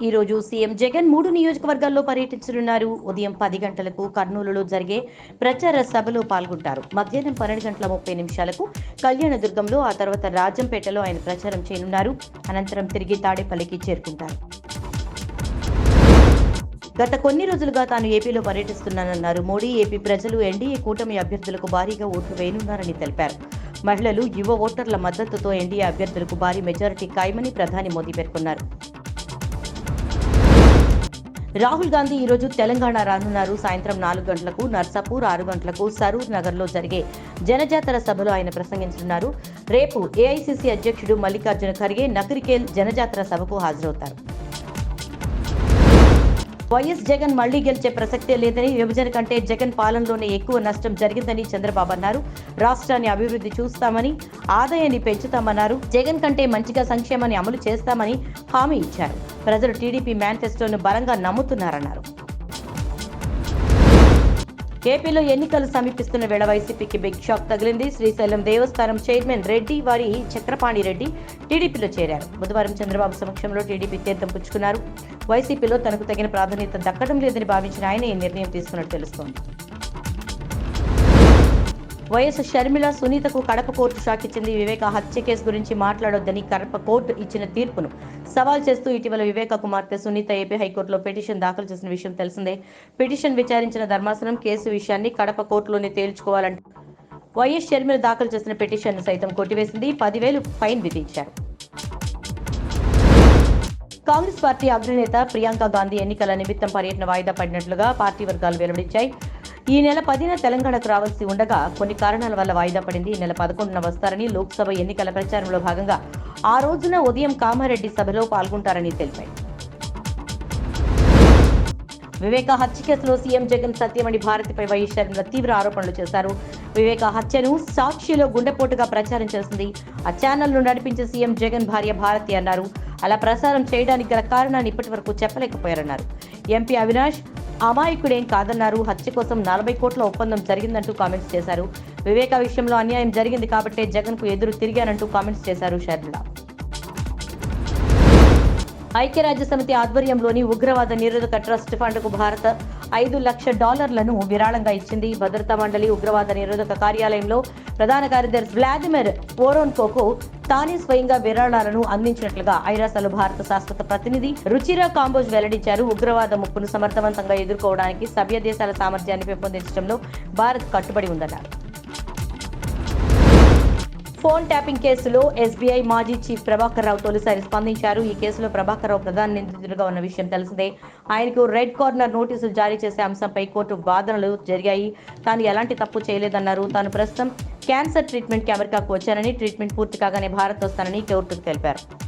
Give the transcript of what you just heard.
ఈ రోజు సీఎం జగన్ 3 నియోజకవర్గాల్లో పర్యటించనున్నారు. ఉదయం 10 గంటలకు కర్నూలులో జరిగే ప్రచార సభలో పాల్గొంటారు. మధ్యాహ్నం 12:30 కళ్యాణదుర్గంలో, ఆ తర్వాత రాజంపేటలో ఆయన ప్రచారం చేయనున్నారు. అనంతరం తిరిగి తాడేపల్లికి చేరుకుంటారు. గత కొన్ని రోజులుగా తాను ఏపీలో పర్యటిస్తున్నానన్నారు మోడీ. ఏపీ ప్రజలు ఎన్డీఏ కూటమి అభ్యర్థులకు భారీగా ఓట్లు వేయనున్నారని తెలిపారు. మహిళలు, యువ ఓటర్ల మద్దతుతో ఎన్డీఏ అభ్యర్థులకు భారీ మెజారిటీ ఖాయమని ప్రధాని మోదీ పేర్కొన్నారు. రాహుల్ గాంధీ ఈ రోజు తెలంగాణ రానున్నారు. సాయంత్రం 4 గంటలకు నర్సాపూర్, 6 గంటలకు సరూర్ నగర్లో జరిగే జనజాతర సభలో ఆయన ప్రసంగించనున్నారు. రేపు ఏఐసీసీ అధ్యక్షుడు మల్లికార్జున ఖర్గే నకరికేల్ జనజాతర సభకు హాజరవుతారు. వైఎస్ జగన్ మళ్లీ గెలిచే ప్రసక్తే లేదని, విభజన కంటే జగన్ పాలనలోనే ఎక్కువ నష్టం జరిగిందని చంద్రబాబు అన్నారు. రాష్ట్రాన్ని అభివృద్ధి చూస్తామని, ఆదాయాన్ని పెంచుతామన్నారు. జగన్ కంటే మంచిగా సంక్షేమాన్ని అమలు చేస్తామని హామీ ఇచ్చారు. ప్రజలు టీడీపీ మేనిఫెస్టోను బలంగా నమ్ముతున్నారన్నారు. ఏపీలో ఎన్నికలు సమీపిస్తున్న వేళ వైసీపీకి బిగ్ షాక్ తగిలింది. శ్రీశైలం దేవస్థానం చైర్మన్ రెడ్డి వారి చక్రపాణి రెడ్డి టీడీపీలో చేరారు. బుధవారం చంద్రబాబు సమక్షంలో టీడీపీ తీర్థం పుచ్చుకున్నారు. వైసీపీలో తనకు తగిన ప్రాధాన్యత దక్కడం లేదని భావించిన ఆయన ఈ నిర్ణయం తీసుకున్నట్టు తెలుస్తోంది. వైఎస్ షర్మిల, సునీతకు కడప కోర్టు షాక్ ఇచ్చింది. వివేక హత్య కేసు గురించి మాట్లాడొద్దని కడప కోర్టు ఇచ్చిన తీర్పును సవాల్ చేస్తూ ఇటీవల వివేక కుమార్తె సునీత ఏపీ హైకోర్టులో పిటిషన్ దాఖలు చేసిన విషయం తెలిసిందే. పిటిషన్ విచారించిన ధర్మాసనం కేసు విషయాన్ని కడప కోర్టులోనే తేల్చుకోవాలంటూ వైఎస్ షర్మిల దాఖలు చేసిన పిటిషన్ను సైతం కొట్టివేసింది. 10,000 ఫైన్ విధించారు. కాంగ్రెస్ పార్టీ అగ్రనేత ప్రియాంక గాంధీ ఎన్నికల నిమిత్తం పర్యటన వాయిదా పడినట్లుగా పార్టీ వర్గాలు వెల్లడించాయి. ఈ నెల 10న తెలంగాణకు రావాల్సి ఉండగా కొన్ని కారణాల వల్ల వాయిదా పడింది. ఈ నెల 11న వస్తారని, లోక్సభ ఎన్నికల ప్రచారంలో భాగంగా ఆ రోజున ఉదయం కామారెడ్డి సభలో పాల్గొంటారని తెలిపాయి. వివేక హత్య కేసులో సీఎం జగన్ సత్యమణి భారతిపై వైఎస్ షర్మిల తీవ్ర ఆరోపణలు చేశారు. వివేక హత్యను సాక్షిలో గుండెపోటుగా ప్రచారం చేసింది. ఆ ఛానల్ను నడిపించే సీఎం జగన్ భార్య భారతి అన్నారు. అలా ప్రసారం చేయడానికి గల కారణాన్ని ఇప్పటి వరకు చెప్పలేకపోయారన్నారు. ఎంపీ అవినాష్ అమాయకుడేం కాదన్నారు. హత్య కోసం 40 కోట్ల ఒప్పందం జరిగిందంటూ కామెంట్స్ చేశారు. వివేక విషయంలో అన్యాయం జరిగింది కాబట్టే జగన్ కు ఎదురు తిరిగానంటూ కామెంట్స్ చేశారు షర్మిల. ఐక్యరాజ్య సమితి ఆధ్వర్యంలోని ఉగ్రవాద నిరోధక ట్రస్ట్ ఫండ్కు భారత్ $5 లక్షల విరాళంగా ఇచ్చింది. భద్రతా మండలి ఉగ్రవాద నిరోధక కార్యాలయంలో ప్రధాన కార్యదర్శి వ్లాదిమిర్ వోరోన్కోకు తానే స్వయంగా విరాళాలను అందించినట్లుగా ఐరాసలో భారత శాశ్వత ప్రతినిధి రుచిరా కాంబోజ్ వెల్లడించారు. ఉగ్రవాద ముప్పును సమర్థవంతంగా ఎదుర్కోవడానికి సభ్య దేశాల సామర్థ్యాన్ని పెంపొందించడంలో భారత్ కట్టుబడి ఉందన్నారు. ఫోన్ ట్యాపింగ్ కేసులో ఎస్బీఐ మాజీ చీఫ్ ప్రభాకర్ రావు తొలిసారి స్పందించారు. ఈ కేసులో ప్రభాకర్ రావు ప్రధాన నిందితుడిగా ఉన్న విషయం తెలిసిందే. ఆయనకు రెడ్ కార్నర్ నోటీసులు జారీ చేసే అంశంపై కోర్టు వాదనలు జరిగాయి. తాను ఎలాంటి తప్పు చేయలేదన్నారు. తాను ప్రస్తుతం క్యాన్సర్ ట్రీట్మెంట్కి అమెరికాకు వచ్చానని, ట్రీట్మెంట్ పూర్తి కాగానే భారత్ వస్తానని కోర్టుకు తెలిపారు.